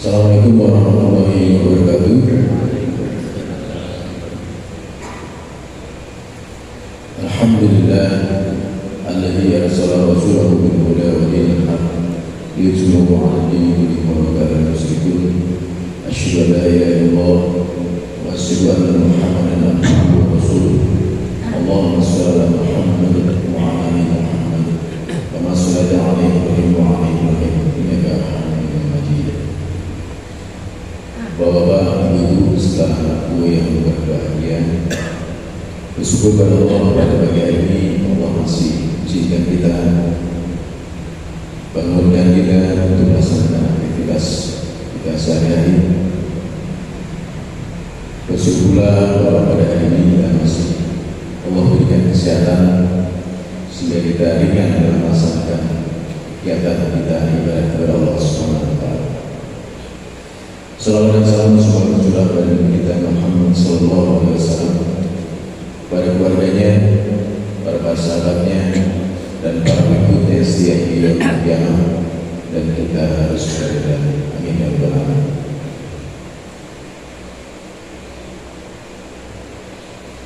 Assalamualaikum warahmatullahi wabarakatuh. Alhamdulillah alladzi arsala rasulahu bil huda wa dinil haqq liyuzhirahu 'ala ad-dini kullihi wa law kana al-mushrikun. Asyhadu an la ilaha illallah wa asyhadu anna Muhammadan abduhu wa rasuluh. Allahumma shalli ala Muhammad wa 'ala ali Muhammad kama shallaita 'ala Ibrahim wa 'ala ali Ibrahim innaka Hamidum Majid. Bapak-bapak, ibu-ibu, setelah aku yang berbahagia, bersyukur kepada Allah pada pagi hari ini Allah masih izinkan kita, bangunkan kita untuk melaksanakan aktivitas kita sehari-hari. Bersyukurlah bahwa pada hari ini kita masih Allah berikan kesehatan sehingga kita ringan dalam melaksanakan kegiatan kita ibadah kepada Allah Subhanahu wa taala. Salawat dan salam semoga tercurah pada Nabi kita Muhammad sallallahu alaihi wasallam, pada keluarganya, para sahabatnya, dan para pengikutnya setia hingga kiamat, dan kita harus berada. Amin ya rabbal alamin.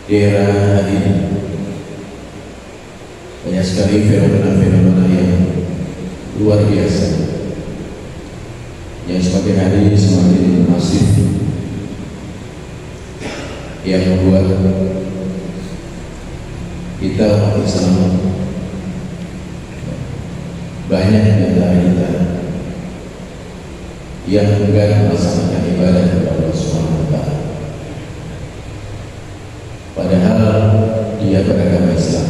Di era hari ini banyak sekali fenomena-fenomena yang luar biasa yang semakin hari semakin masif, yang membuat kita umat Islam banyak di antara kita yang enggan melaksanakan ibadah kepada Allah Subhanahu wa taala. Padahal dia beragama Islam,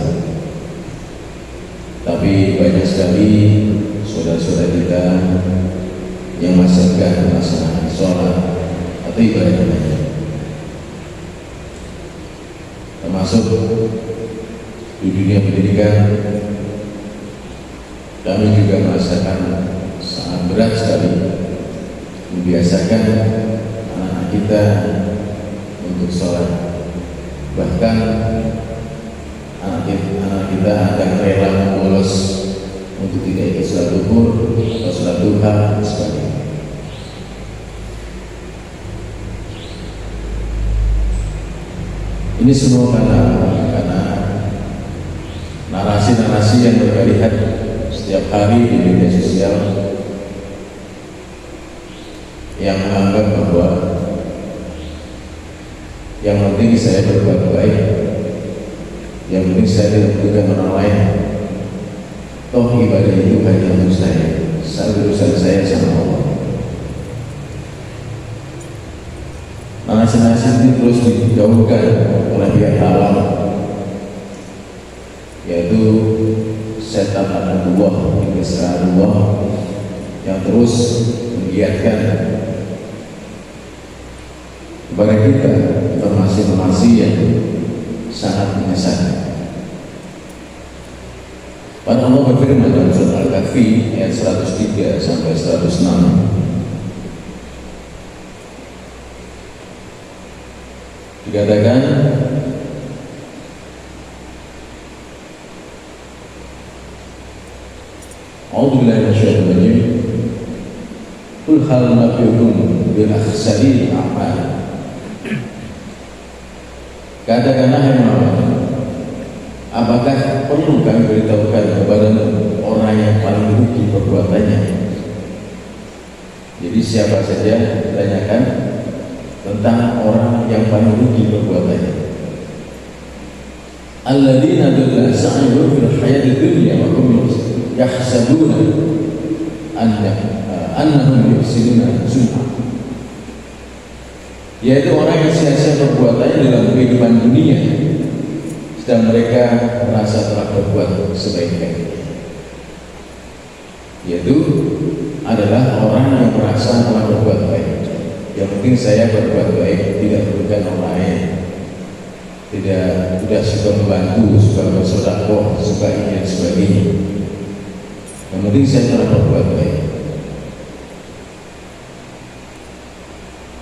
tapi banyak sekali saudara-saudara kita yang masih enggan melaksanakan sholat atau ibadah lainnya, termasuk di dunia pendidikan. Kami juga merasakan sangat berat sekali membiasakan anak-anak kita untuk sholat. Bahkan anak kita akan rela bolos untuk tidak ikut sholat zuhur atau sholat duha dan sebagainya. Ini semua karena narasi-narasi yang berkali-kali setiap hari di media sosial yang menganggap bahwa yang penting saya berbuat baik, yang penting saya tidak merugikan orang lain, toh ibadah itu hanya untuk saya berurusan saya sama Allah. Narasi-narasi ini terus dijauhkan oleh pihak awam, yaitu setan Allah, Isra Allah, yang terus menggiatkan kepada kita informasi-informasi yang sangat menyesatkan. Pada Allah berfirman dalam surat Al-Kahfi ayat 103 sampai 106, dikatakan, A'udzubillahi minasyaitonir rajim. Qul hal nabiyukum bil akhsaril a'mal. Katakanlah hai Muhammad, apakah perlu kami beritahukan kepada orang yang paling rugi perbuatannya? Jadi siapa saja ditanyakan tentang orang yang paling rugi perbuatannya. Alladzina dalla sa'yuhum fil hayatid dunya wa hum yahsabuna annahum yuhsinuna sun'a. Yaitu orang yang sia-sia perbuatannya dalam kehidupan dunia, sedang mereka merasa telah berbuat sebaik-baiknya. Yaitu adalah orang yang merasa telah berbuat baik. Yang penting saya berbuat baik, tidak merugikan orang lain, tidak suka membantu, suka bersedekah, suka ini dan sebagainya. Yang penting saya telah berbuat baik.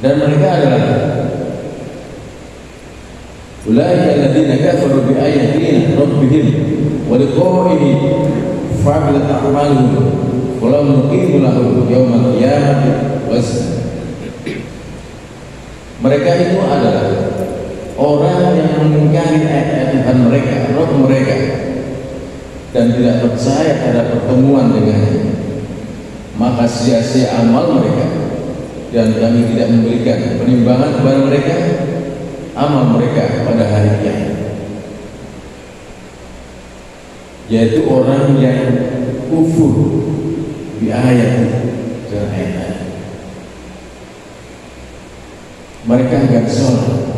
Dan mereka adalah ulaika alladziina kafaru bi ayatina rabbihim wa liqa'ihi fa'alat a'maluhum wa lam nuqimu lahum yawmal qiyamati wazna. Mereka itu adalah orang yang mengingkari ayat-ayat Tuhan mereka, Rabb mereka, dan tidak percaya pada pertemuan dengannya. Maka sia-sia amal mereka, dan kami tidak memberikan penimbangan kepada mereka amal mereka pada hari kiamat. Yaitu orang yang kufur di ayat dan ayat. Mereka enggak sholat,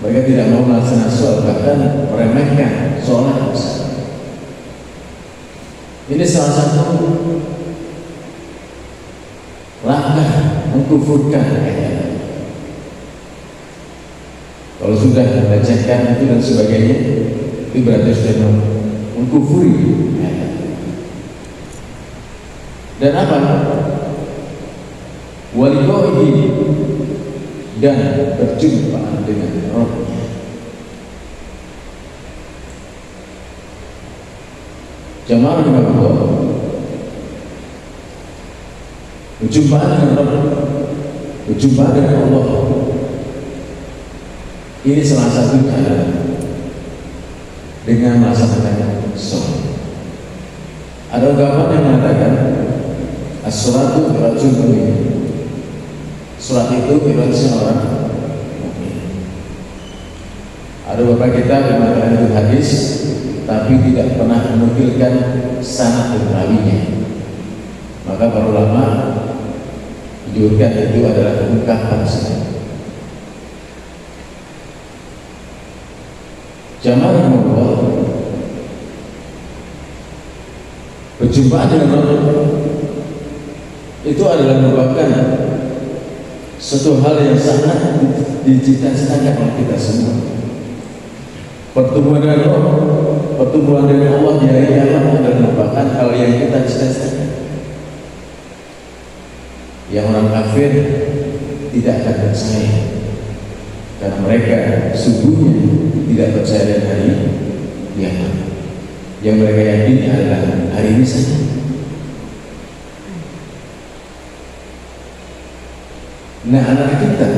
mereka tidak mau melaksanakan sholat, bahkan meremehkan sholat. Ini salah satu langkah mengkufurkan ayat. Kalau sudah melecehkan itu dan sebagainya, itu berarti sudah mengkufuri ayat. Dan apa? Waliqaihi, dan berjumpa dengan Rabbnya. Jamaah dengan Allah, berjumpa dengan Rabb, berjumpa dengan Allah. Ini salah satunya adalah dengan melaksanakan sholat. Ada ungkapan yang mengatakan as-sholatu mirajul mu'min. Sholat itu miraj seorang mukmin. Ada beberapa kitab yang mengatakan itu hadis, tapi tidak pernah menukilkan sanad dan rawinya. Maka para ulama menunjukkan itu adalah ungkapan saja. Jamaah Allah, berjumpa dengan Allah itu adalah merupakan suatu hal yang sangat dicita-citakan oleh kita semua. Pertemuan dengan Allah, pertemuan dengan Allah di hari kiamat adalah merupakan hal yang kita cita-citakan. Yang orang kafir tidak akan percaya, karena mereka sungguhnya tidak percaya dengan hari kiamat. Yang mereka yakini adalah hari ini saja. Nah, anak kita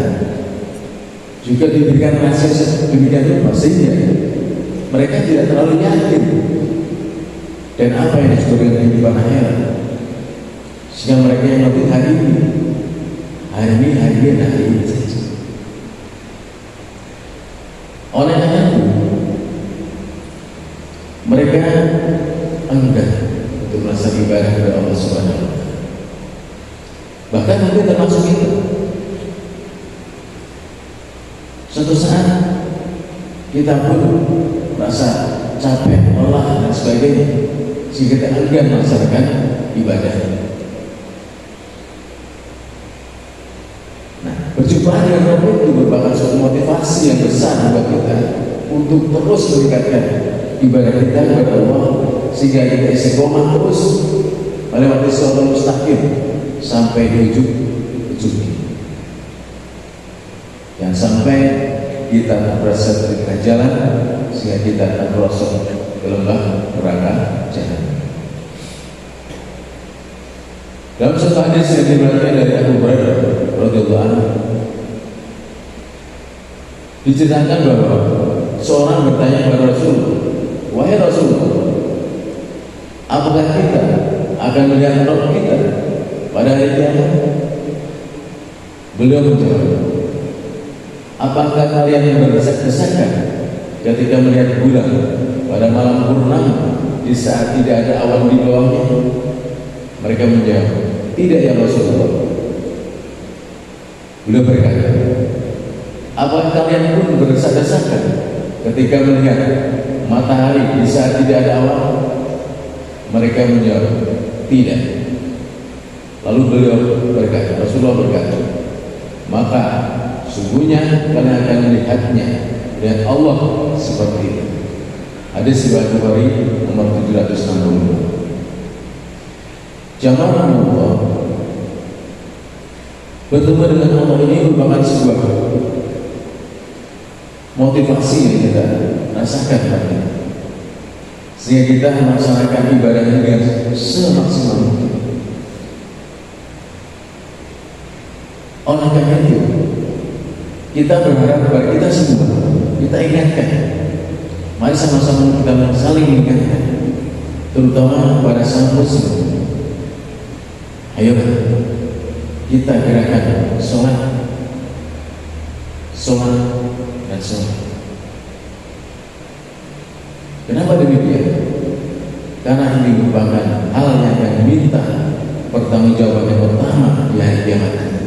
juga diberikan nasihat demikian rupa sehingga mereka tidak terlalu yakin dan apa yang disebut dengan kehidupan akhirat, sehingga mereka yang penting hari ini saja. Oleh karena itu mereka enggan untuk melaksanakan ibadah kepada Allah Subhanahu wa Ta'ala. Bahkan mungkin termasuk itu. Suatu saat kita pun merasa capek, lelah dan sebagainya, sehingga kita enggan melaksanakan ibadah. Nah, berjumpa dengan Rabb itu merupakan suatu motivasi yang besar buat kita untuk terus meningkatkan ibadah kita kepada Allah, sehingga kita istiqomah terus melewati siratal mustaqim sampai di ujungnya. Yang sampai kita berasa di tengah jalan sehingga kita akan merosot ke lembah neraka jahanam. Dalam satu hadis yang diriwayatkan dari Abu Hurairah radhiyallahu anhu, diceritakan bahwa seorang bertanya kepada Rasul, "Wahai Rasul, apakah kita akan melihat Rabb kita pada hari kiamat?" Beliau menjawab, "Apakah kalian berdesak-desakan ketika melihat bulan pada malam purnama di saat tidak ada awan di bawahnya?" Mereka menjawab, "Tidak ya Rasulullah." Beliau berkata, "Apakah kalian pun berdesak-desakan ketika melihat matahari di saat tidak ada awan?" Mereka menjawab, "Tidak." Lalu beliau berkata, Rasulullah berkata, "Maka sungguhnya kalian akan melihatnya dan Allah seperti itu." Hadis riwayat Bukhari nomor 760. Jamaah Allah, bertemu dengan Allah ini merupakan sebuah motivasi yang kita rasakan hari, sehingga kita melaksanakan ibadah dengan semaksimal mungkin. Oleh karena itu, kita berharap kepada kita semua, kita ingatkan, mari sama-sama kita saling ingatkan, terutama pada sang muslim. Ayo kita gerakan sholat dan sholat. Kenapa demikian? Karena ini merupakan hal yang akan diminta pertanggungjawaban yang pertama di hari kiamat nanti.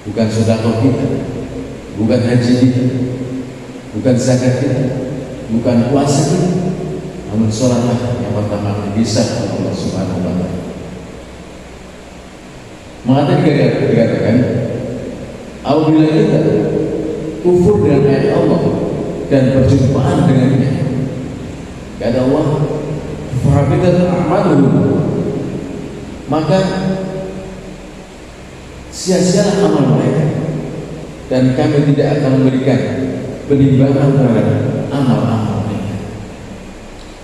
Bukan sedekah kita, bukan haji kita, bukan zakat kita, bukan puasa kita, namun sholatlah yang pertama bisa oleh Allah Subhanahu wa Ta'ala. Maka dikatakan, apabila kita kufur dengan ayat Allah dan perjumpaan dengannya, kata Allah, fahabitat a'maluhum, maka sia-sialah amal mereka, dan kami tidak akan memberikan penimbangan terhadap amal-amal mereka.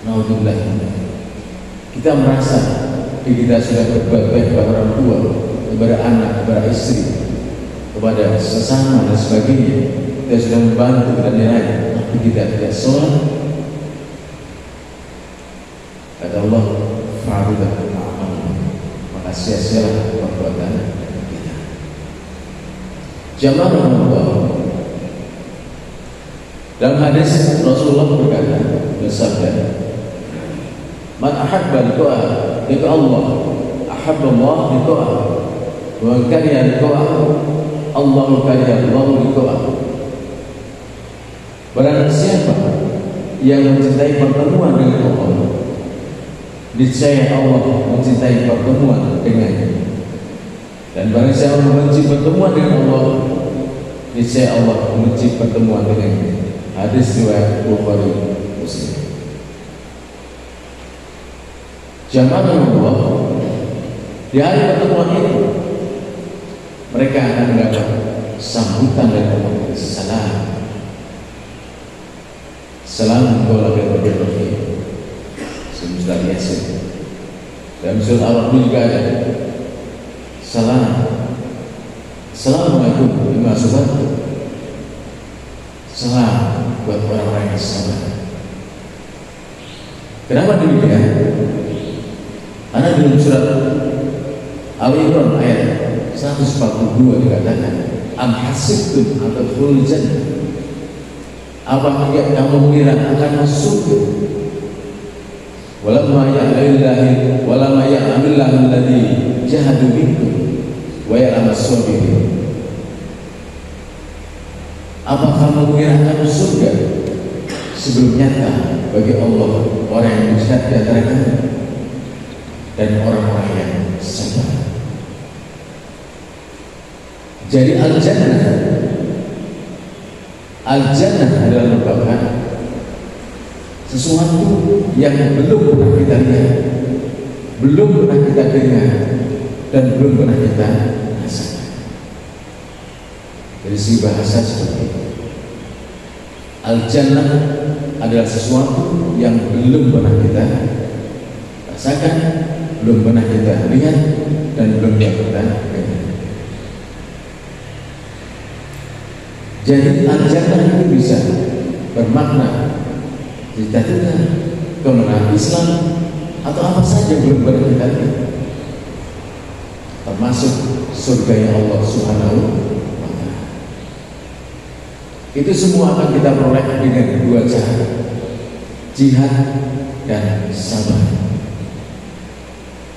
Naudzubillah. Kita merasa kita sudah berbuat baik kepada orang tua, kepada anak, kepada istri, kepada sesama dan sebagainya. Kita sudah membantu dan lain-lain, tapi kita tidak sholat. Kata Allah, fa'abudah amal, maka sia-sialah perbuatan kita. Jamaah Allah, dalam hadis Rasulullah berkata, bersabda, man ahabba liqa'a liqa Allah, ahabba Allah liqa'a, wa kariha liqa'a Allah kariha Allah liqa'a. Barang siapa yang mencintai pertemuan dengan Allah, niscaya Allah mencintai pertemuan dengannya. Dan barang siapa membenci pertemuan dengan Allah, niscaya Allah membenci pertemuan dengannya. Hadis riwayat Bukhari Muslim. Jamaah Allah, di hari pertemuan itu mereka akan mendapat sambutan dari Allah. Salam Assalamualaikum warahmatullahi wabarakatuh. Dalam surat Al-Rahman juga ada salam, Assalamualaikum warahmatullahi wabarakatuh. Salam buat orang-orang yang sabar. Kenapa demikian? Karena dalam surat Al-Imran ayat 142 dikatakan, am hasibtum an tadkhulul jannah, apakah kamu mengira akan masuk surga? Walamma ya'lamillahu alladhi jahadu minkum wa ya'lamas sabirin. Apa kamu mengira akan surga sebelum nyata bagi Allah orang yang berjihad di antara kamu dan orang-orang yang sabar. Jadi Al-Jannah adalah merupakan sesuatu yang belum pernah kita lihat, belum pernah kita dengar, dan belum pernah kita rasakan. Dari segi bahasa seperti itu, Al-Jannah adalah sesuatu yang belum pernah kita rasakan, belum pernah kita lihat, dan belum pernah kita dengar. Jadi Al-Jannah itu bisa bermakna cita-cita, kemenangan Islam, atau apa saja belum pernah kita lihat, termasuk surga Allah Subhanahu wa Ta'ala. Itu semua akan kita peroleh dengan dua cara, jihad dan sabar,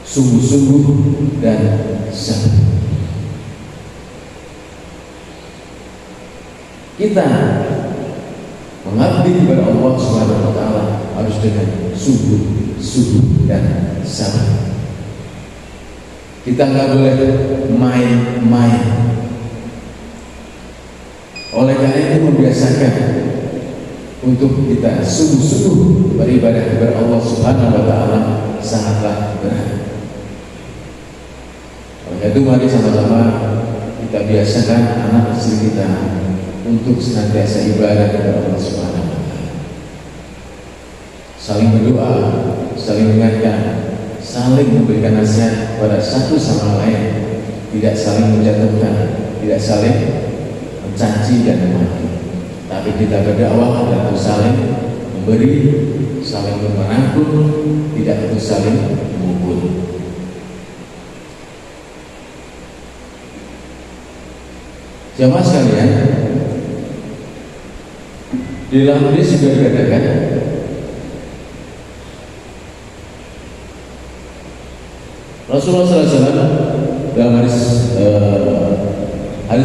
sungguh-sungguh dan sabar. Kita mengabdi kepada Allah Subhanahu wa Ta'ala harus dengan sungguh-sungguh dan sabar. Kita nggak boleh main-main. Oleh karena itu membiasakan untuk kita sungguh-sungguh beribadah kepada Allah Subhanahu wa Ta'ala sangatlah berat. Oleh itu mari sama-sama kita biasakan anak istri kita untuk senantiasa ibadah kepada Allah Subhanahu wa Ta'ala. Saling berdoa, saling mengingatkan, saling memberikan nasihat pada satu sama lain tidak saling menjatuhkan, tidak saling mencaci dan memaki, tapi kita berdakwah dan saling memberi, saling merangkul, tidak untuk saling memukul. Jamaah sekalian, di dalam hadis juga dikatakan Rasulullah SAW dalam hadis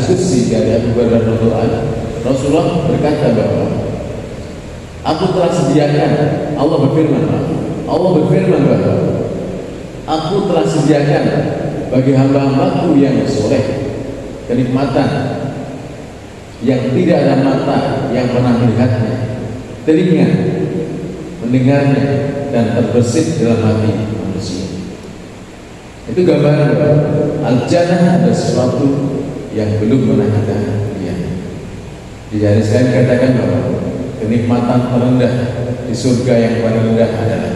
qudsi dari Abu Hurairah radhiyallahu anhu, Rasulullah berkata bahwa aku telah sediakan, Allah berfirman bahwa aku telah sediakan bagi hamba-hambaku yang soleh kenikmatan yang tidak ada mata yang pernah melihatnya, telinga mendengarnya, dan terbesit dalam hati manusia. Itu gambaran bahwa al-jannah ada sesuatu yang belum pernah kita lihat. Di hadis lain katakan bahwa kenikmatan terendah di surga yang paling rendah adalah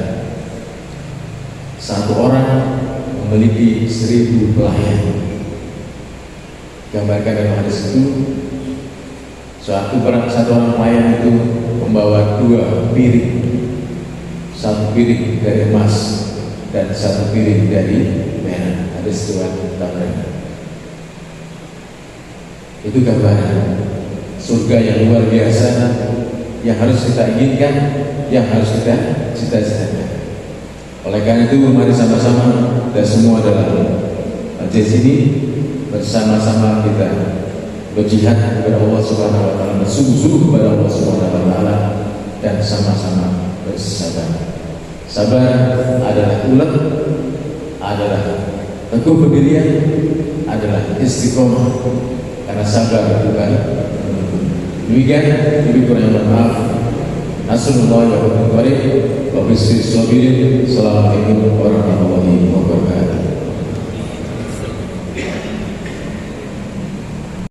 satu orang memiliki 1000 pelayan. Gambarkan dalam hadis itu, satu orang pelayan itu membawa 2 piring, 1 piring dari emas dan 1 piring dari perak. Ada sebuah gambaran. Itu gambaran surga yang luar biasa, yang harus kita inginkan, yang harus kita cita-citakan. Oleh karena itu, mari sama-sama dan semua dalam majelis ini bersama-sama kita berjihad kepada Allah Subhanahu wa taala, bersungguh-sungguh kepada Allah Subhanahu wa taala, dan sama-sama bersabar. Sabar adalah ulet, adalah teguh pendirian, adalah istiqomah, karena sabar bukan menunggu. Demikian, lebih kurang maaf. Nasallallahu alaihi wa sallam. Assalamualaikum warahmatullahi